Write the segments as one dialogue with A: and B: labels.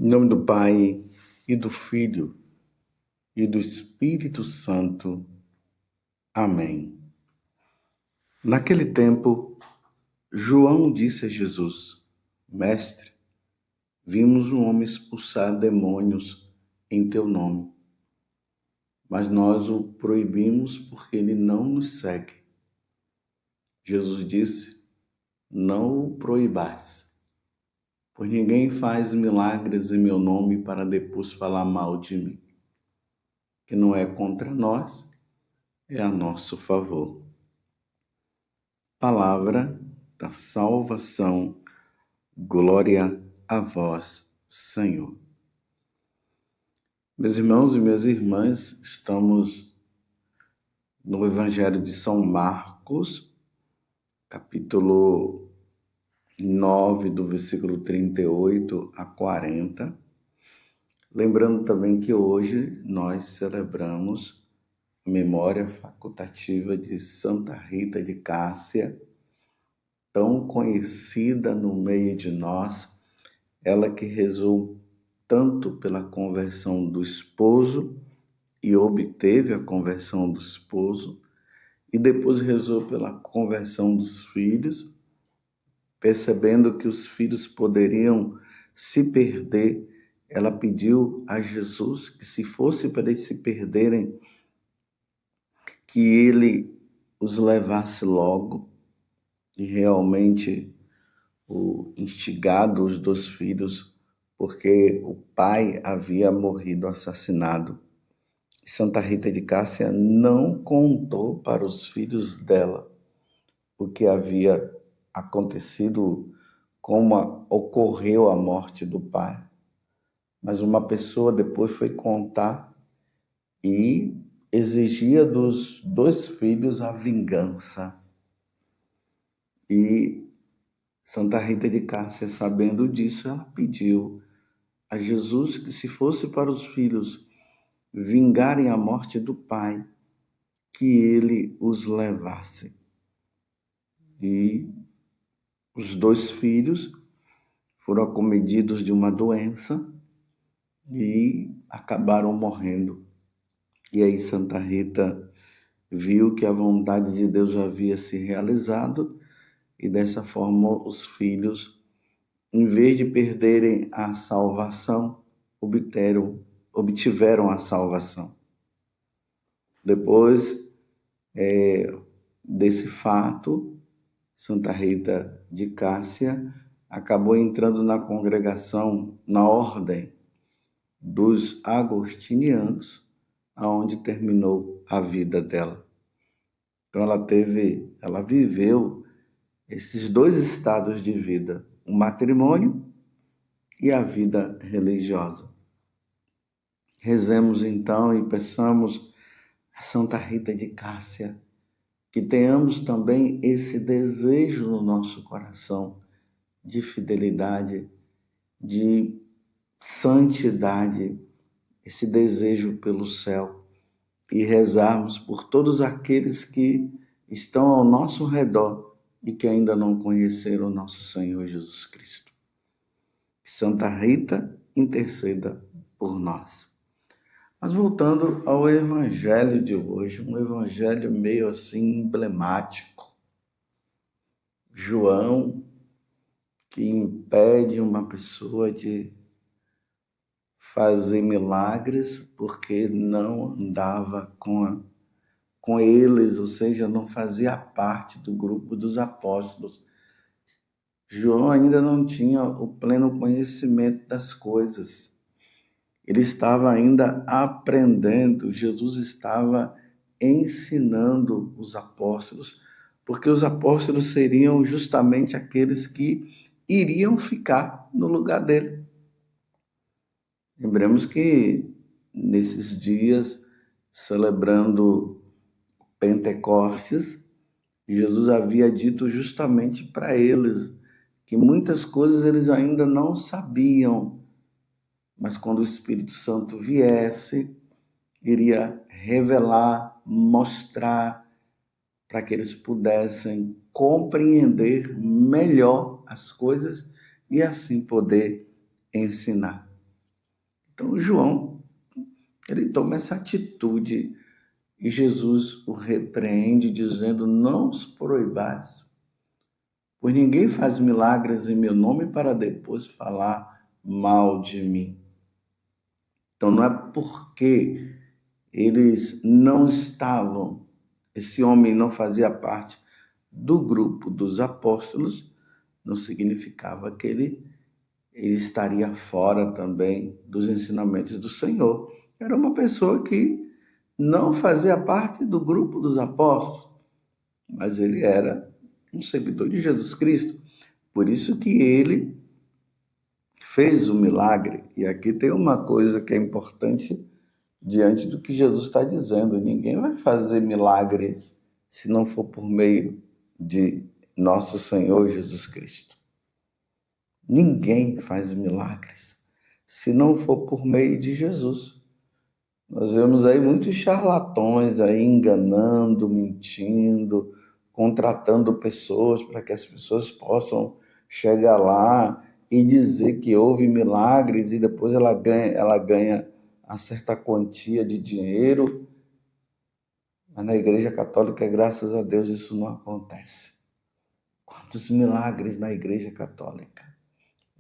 A: Em nome do Pai, e do Filho, e do Espírito Santo. Amém. Naquele tempo, João disse a Jesus: Mestre, vimos um homem expulsar demônios em teu nome, mas nós o proibimos porque ele não nos segue. Jesus disse: Não o proibais, pois ninguém faz milagres em meu nome para depois falar mal de mim. Que não é contra nós, é a nosso favor. Palavra da salvação, glória a vós, Senhor. Meus irmãos e minhas irmãs, estamos no Evangelho de São Marcos, capítulo 9, do versículo 38 a 40. Lembrando também que hoje nós celebramos a memória facultativa de Santa Rita de Cássia, tão conhecida no meio de nós, ela que rezou tanto pela conversão do esposo e obteve a conversão do esposo, e depois rezou pela conversão dos filhos, percebendo que os filhos poderiam se perder. Ela pediu a Jesus que, se fosse para eles se perderem, que ele os levasse logo. E realmente, instigado os dois filhos, porque o pai havia morrido assassinado. Santa Rita de Cássia não contou para os filhos dela o que havia acontecido, como ocorreu a morte do pai. Mas uma pessoa depois foi contar e exigia dos dois filhos a vingança. E Santa Rita de Cássia, sabendo disso, ela pediu a Jesus que, se fosse para os filhos vingarem a morte do pai, que ele os levasse. E os dois filhos foram acometidos de uma doença e acabaram morrendo. E aí Santa Rita viu que a vontade de Deus havia se realizado, e dessa forma os filhos, em vez de perderem a salvação, obtiveram a salvação. Depois desse fato, Santa Rita de Cássia acabou entrando na congregação, na ordem dos agostinianos, aonde terminou a vida dela. Então ela viveu esses dois estados de vida, o matrimônio e a vida religiosa. Rezemos então e peçamos a Santa Rita de Cássia que tenhamos também esse desejo no nosso coração de fidelidade, de santidade, esse desejo pelo céu, e rezarmos por todos aqueles que estão ao nosso redor e que ainda não conheceram o nosso Senhor Jesus Cristo. Santa Rita interceda por nós. Mas voltando ao evangelho de hoje, um evangelho meio assim emblemático. João, que impede uma pessoa de fazer milagres porque não andava com eles, ou seja, não fazia parte do grupo dos apóstolos. João ainda não tinha o pleno conhecimento das coisas. Ele estava ainda aprendendo, Jesus estava ensinando os apóstolos, porque os apóstolos seriam justamente aqueles que iriam ficar no lugar dele. Lembremos que nesses dias, celebrando Pentecostes, Jesus havia dito justamente para eles que muitas coisas eles ainda não sabiam, mas quando o Espírito Santo viesse, iria revelar, mostrar, para que eles pudessem compreender melhor as coisas e assim poder ensinar. Então, João, ele toma essa atitude e Jesus o repreende, dizendo: não os proibais, pois ninguém faz milagres em meu nome para depois falar mal de mim. Então, não é porque eles não estavam, esse homem não fazia parte do grupo dos apóstolos, não significava que ele estaria fora também dos ensinamentos do Senhor. Era uma pessoa que não fazia parte do grupo dos apóstolos, mas ele era um seguidor de Jesus Cristo. Por isso que ele fez o milagre. E aqui tem uma coisa que é importante diante do que Jesus está dizendo: ninguém vai fazer milagres se não for por meio de nosso Senhor Jesus Cristo. Ninguém faz milagres se não for por meio de Jesus. Nós vemos aí muitos charlatões aí enganando, mentindo, contratando pessoas para que as pessoas possam chegar lá e dizer que houve milagres e depois ela ganha uma certa quantia de dinheiro. Mas na Igreja Católica, graças a Deus, isso não acontece. Quantos milagres na Igreja Católica?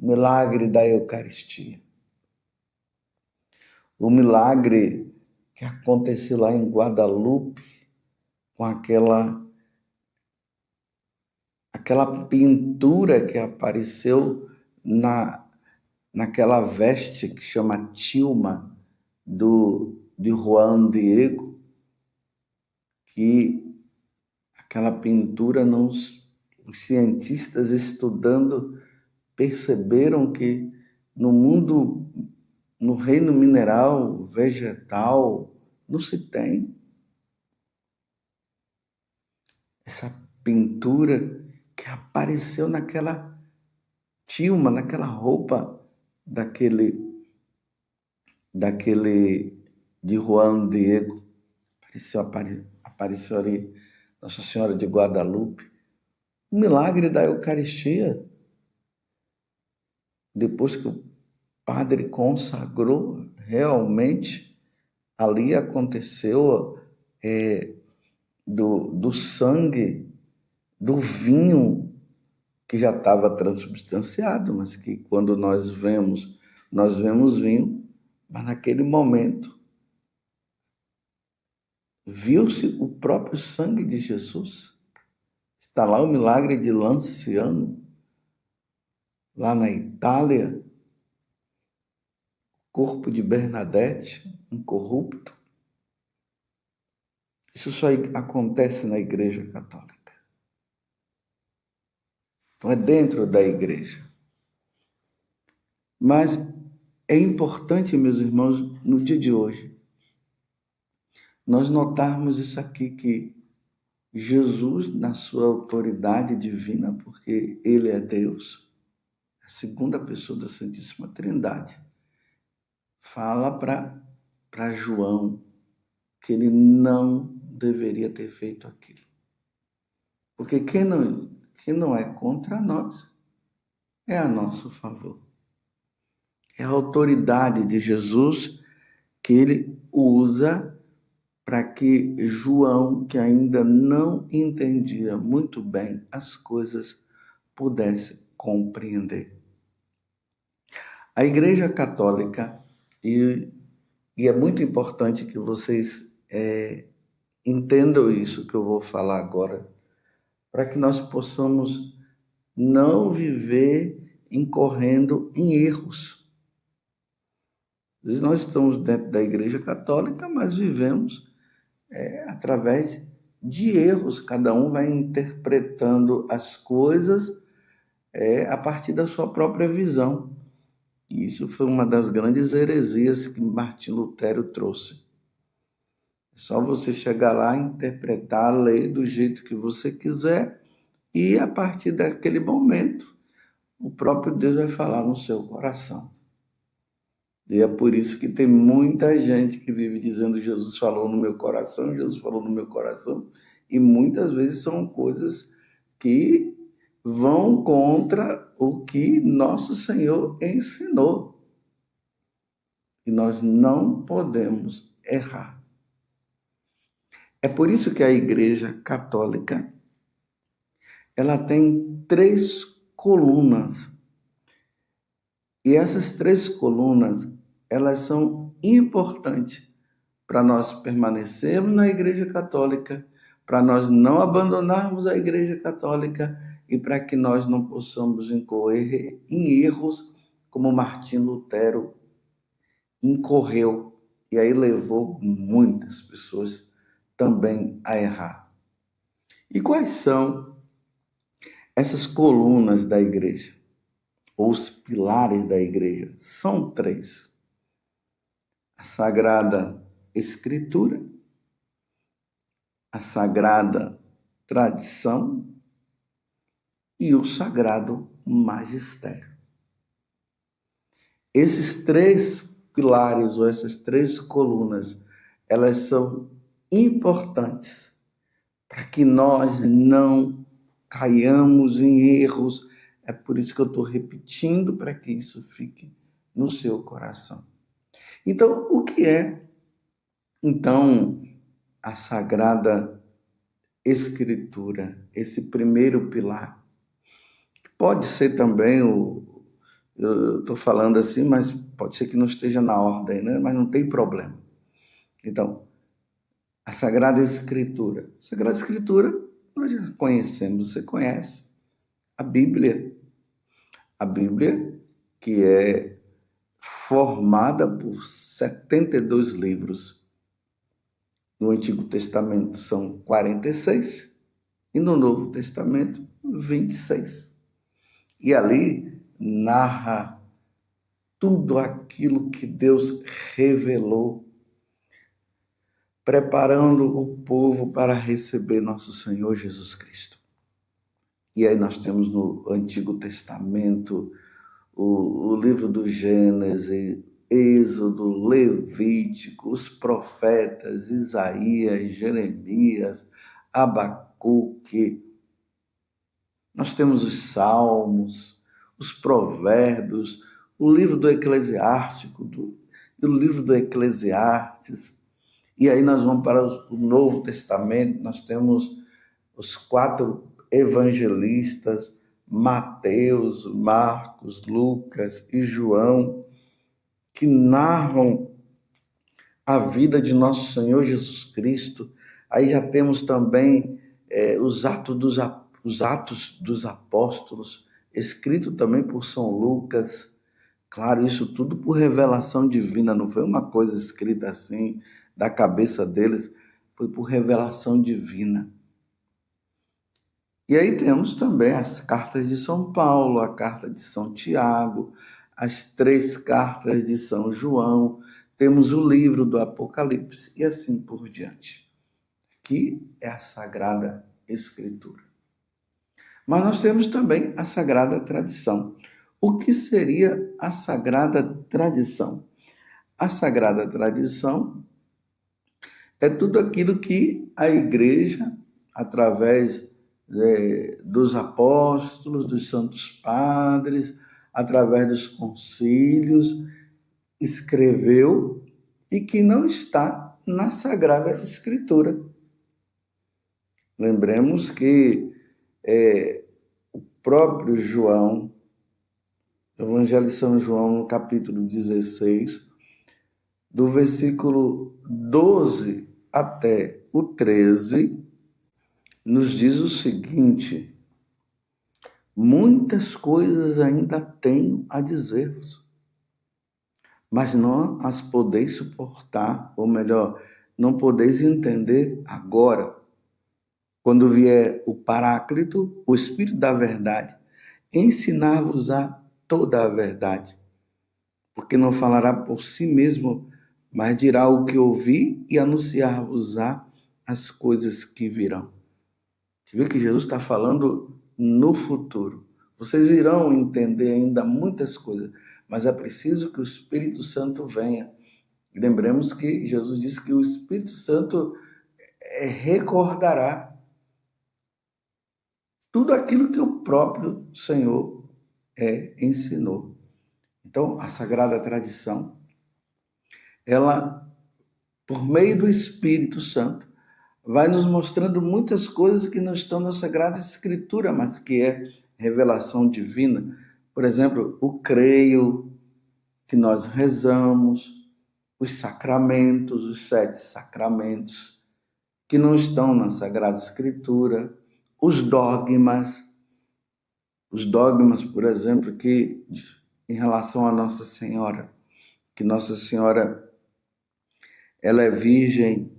A: O milagre da Eucaristia. O milagre que aconteceu lá em Guadalupe, com aquela pintura que apareceu naquela veste que chama tilma de Juan Diego, que aquela pintura, os cientistas estudando perceberam que no mundo, no reino mineral, vegetal, não se tem essa pintura que apareceu naquela tilma, naquela roupa daquele de Juan Diego. Apareceu ali Nossa Senhora de Guadalupe. O milagre da Eucaristia. Depois que o padre consagrou, realmente ali aconteceu do sangue, do vinho que já estava transubstanciado, mas que quando nós vemos vinho, mas naquele momento viu-se o próprio sangue de Jesus. Está lá o milagre de Lanciano, lá na Itália, corpo de Bernadette, incorrupto. Isso só acontece na Igreja Católica. Então é dentro da igreja. Mas é importante, meus irmãos, no dia de hoje, nós notarmos isso aqui, que Jesus, na sua autoridade divina, porque ele é Deus, a segunda pessoa da Santíssima Trindade, fala para João que ele não deveria ter feito aquilo. Porque quem não é contra nós é a nosso favor. É a autoridade de Jesus que ele usa para que João, que ainda não entendia muito bem as coisas, pudesse compreender. A Igreja Católica, e é muito importante que vocês entendam isso que eu vou falar agora, para que nós possamos não viver incorrendo em erros. Nós estamos dentro da Igreja Católica, mas vivemos através de erros. Cada um vai interpretando as coisas a partir da sua própria visão. E isso foi uma das grandes heresias que Martim Lutero trouxe. É só você chegar lá e interpretar a lei do jeito que você quiser, e a partir daquele momento, o próprio Deus vai falar no seu coração. E é por isso que tem muita gente que vive dizendo: Jesus falou no meu coração, Jesus falou no meu coração, e muitas vezes são coisas que vão contra o que nosso Senhor ensinou. e nós não podemos errar. É por isso que a Igreja Católica ela tem 3 colunas. E essas 3 colunas, elas são importantes para nós permanecermos na Igreja Católica, para nós não abandonarmos a Igreja Católica e para que nós não possamos incorrer em erros como Martim Lutero incorreu e aí levou muitas pessoas também a errar. E quais são essas colunas da igreja? Ou os pilares da igreja? São 3. A Sagrada Escritura, a Sagrada Tradição e o Sagrado Magistério. Esses 3 pilares ou essas 3 colunas, elas são importantes para que nós não caiamos em erros. É por isso que eu estou repetindo, para que isso fique no seu coração. Então, o que é, então, a Sagrada Escritura, esse primeiro pilar? Pode ser também, eu estou falando assim, mas pode ser que não esteja na ordem, né? Mas não tem problema. Então, a Sagrada Escritura. A Sagrada Escritura, nós já conhecemos, você conhece. A Bíblia. A Bíblia, que é formada por 72 livros. No Antigo Testamento são 46 e no Novo Testamento 26. E ali narra tudo aquilo que Deus revelou, preparando o povo para receber nosso Senhor Jesus Cristo. E aí nós temos no Antigo Testamento o livro do Gênesis, Êxodo, Levítico, os profetas, Isaías, Jeremias, Abacuque. Nós temos os Salmos, os Provérbios, o livro do Eclesiástico, o livro do Eclesiastes. E aí nós vamos para o Novo Testamento, nós temos os 4 evangelistas, Mateus, Marcos, Lucas e João, que narram a vida de nosso Senhor Jesus Cristo. Aí já temos também os Atos dos Apóstolos, escrito também por São Lucas. Claro, isso tudo por revelação divina, não foi uma coisa escrita assim da cabeça deles, foi por revelação divina. E aí temos também as cartas de São Paulo, a carta de São Tiago, as 3 cartas de São João, temos o livro do Apocalipse e assim por diante, que é a Sagrada Escritura. Mas nós temos também a Sagrada Tradição. O que seria a Sagrada Tradição? A Sagrada Tradição é tudo aquilo que a Igreja, através dos apóstolos, dos santos padres, através dos concílios, escreveu e que não está na Sagrada Escritura. Lembremos que o próprio João, Evangelho de São João, no capítulo 16, do versículo 12 até o 13, nos diz o seguinte: muitas coisas ainda tenho a dizer-vos, mas não as podeis suportar, ou melhor, não podeis entender agora. Quando vier o Paráclito, o Espírito da Verdade, ensinar-vos-á toda a verdade, porque não falará por si mesmo, mas dirá o que ouvi e anunciar-vos-á as coisas que virão. Você vê que Jesus está falando no futuro. Vocês irão entender ainda muitas coisas, mas é preciso que o Espírito Santo venha. E lembremos que Jesus disse que o Espírito Santo recordará tudo aquilo que o próprio Senhor ensinou. Então, a Sagrada Tradição ela, por meio do Espírito Santo, vai nos mostrando muitas coisas que não estão na Sagrada Escritura, mas que é revelação divina. Por exemplo, o creio que nós rezamos, os sacramentos, os 7 sacramentos, que não estão na Sagrada Escritura, os dogmas, por exemplo, que em relação a Nossa Senhora, que Nossa Senhora ela é virgem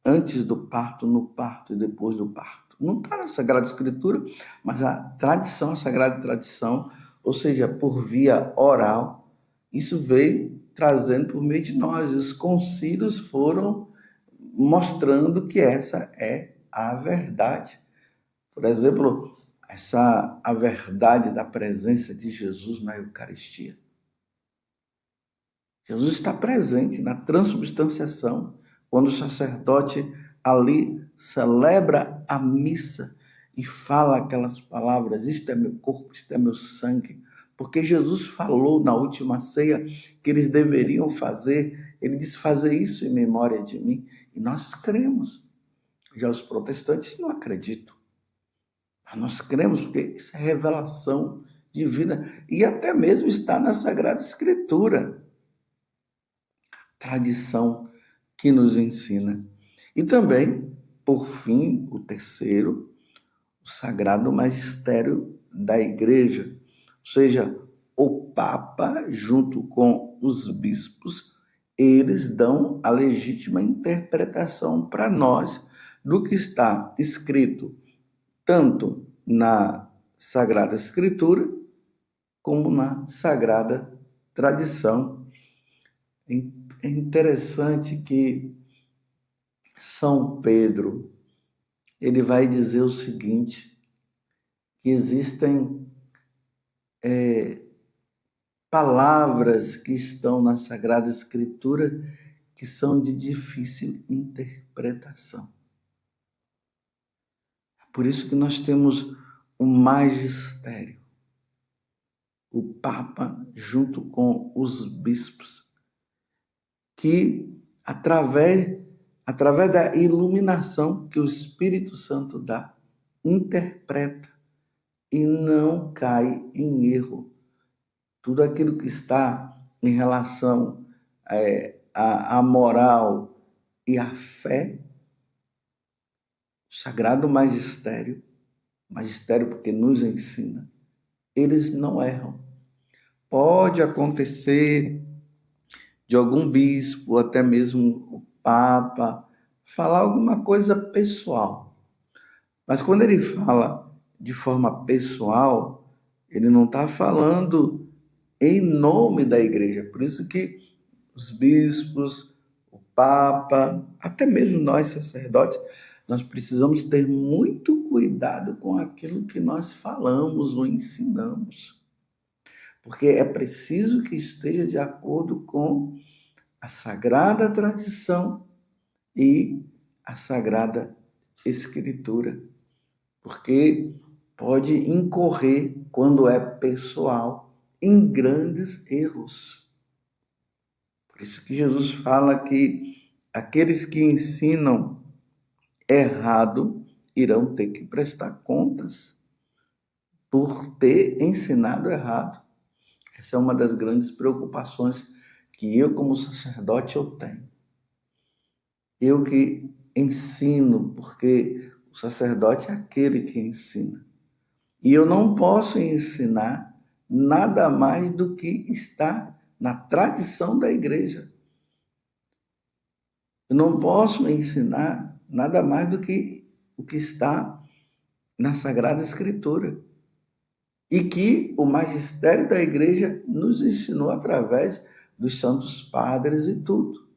A: antes do parto, no parto e depois do parto. Não está na Sagrada Escritura, mas a tradição, a Sagrada Tradição, ou seja, por via oral, isso veio trazendo por meio de nós. Os concílios foram mostrando que essa é a verdade. Por exemplo, a verdade da presença de Jesus na Eucaristia. Jesus está presente na transubstanciação, quando o sacerdote ali celebra a missa e fala aquelas palavras: isto é meu corpo, isto é meu sangue. Porque Jesus falou na última ceia que eles deveriam fazer, ele disse: fazer isso em memória de mim. E nós cremos. Já os protestantes não acreditam. Mas nós cremos porque isso é revelação divina e até mesmo está na Sagrada Escritura. Tradição que nos ensina. E também, por fim, o terceiro, o Sagrado Magistério da Igreja, ou seja, o Papa, junto com os bispos, eles dão a legítima interpretação para nós do que está escrito tanto na Sagrada Escritura como na Sagrada Tradição. É interessante que São Pedro, ele vai dizer o seguinte, que existem palavras que estão na Sagrada Escritura que são de difícil interpretação. Por isso que nós temos o magistério, o Papa junto com os bispos, que através da iluminação que o Espírito Santo dá, interpreta e não cai em erro. Tudo aquilo que está em relação à moral e à fé, o Sagrado Magistério porque nos ensina, eles não erram. Pode acontecer de algum bispo, até mesmo o Papa, falar alguma coisa pessoal. Mas quando ele fala de forma pessoal, ele não está falando em nome da igreja. Por isso que os bispos, o Papa, até mesmo nós sacerdotes, nós precisamos ter muito cuidado com aquilo que nós falamos ou ensinamos. Porque é preciso que esteja de acordo com a Sagrada Tradição e a Sagrada Escritura. Porque pode incorrer, quando é pessoal, em grandes erros. Por isso que Jesus fala que aqueles que ensinam errado irão ter que prestar contas por ter ensinado errado. Essa é uma das grandes preocupações que eu, como sacerdote, eu tenho. Eu que ensino, porque o sacerdote é aquele que ensina. E eu não posso ensinar nada mais do que está na tradição da igreja. Eu não posso ensinar nada mais do que o que está na Sagrada Escritura. E que o magistério da igreja nos ensinou através dos santos padres e tudo.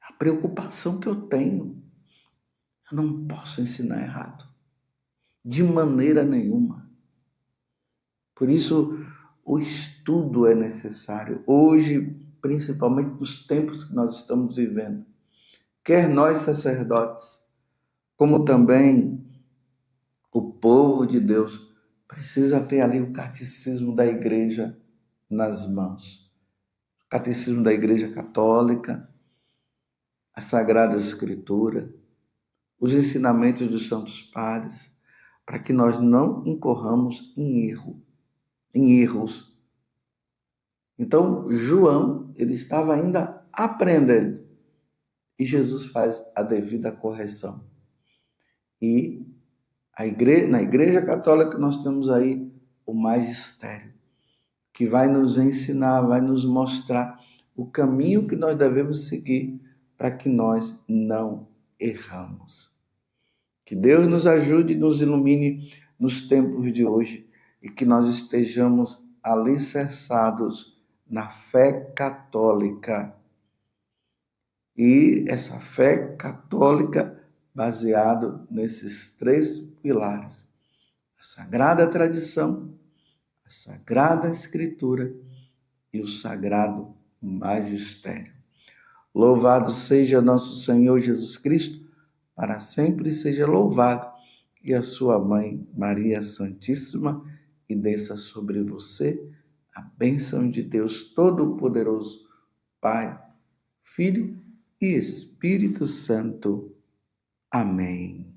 A: A preocupação que eu tenho, eu não posso ensinar errado. De maneira nenhuma. Por isso, o estudo é necessário. Hoje, principalmente nos tempos que nós estamos vivendo. Quer nós, sacerdotes, como também o povo de Deus, precisa ter ali o catecismo da igreja nas mãos. Catecismo da Igreja Católica, a Sagrada Escritura, os ensinamentos dos Santos Padres, para que nós não incorramos em erros. Então, João, ele estava ainda aprendendo, e Jesus faz a devida correção. E na Igreja Católica nós temos aí o magistério, que vai nos ensinar, vai nos mostrar o caminho que nós devemos seguir para que nós não erramos. Que Deus nos ajude e nos ilumine nos tempos de hoje e que nós estejamos alicerçados na fé católica. E essa fé católica baseada nesses 3 pilares: a Sagrada Tradição, a Sagrada Escritura e o Sagrado Magistério. Louvado seja nosso Senhor Jesus Cristo, para sempre seja louvado, e a sua mãe, Maria Santíssima, e desça sobre você a bênção de Deus Todo-Poderoso, Pai, Filho e Espírito Santo. Amém.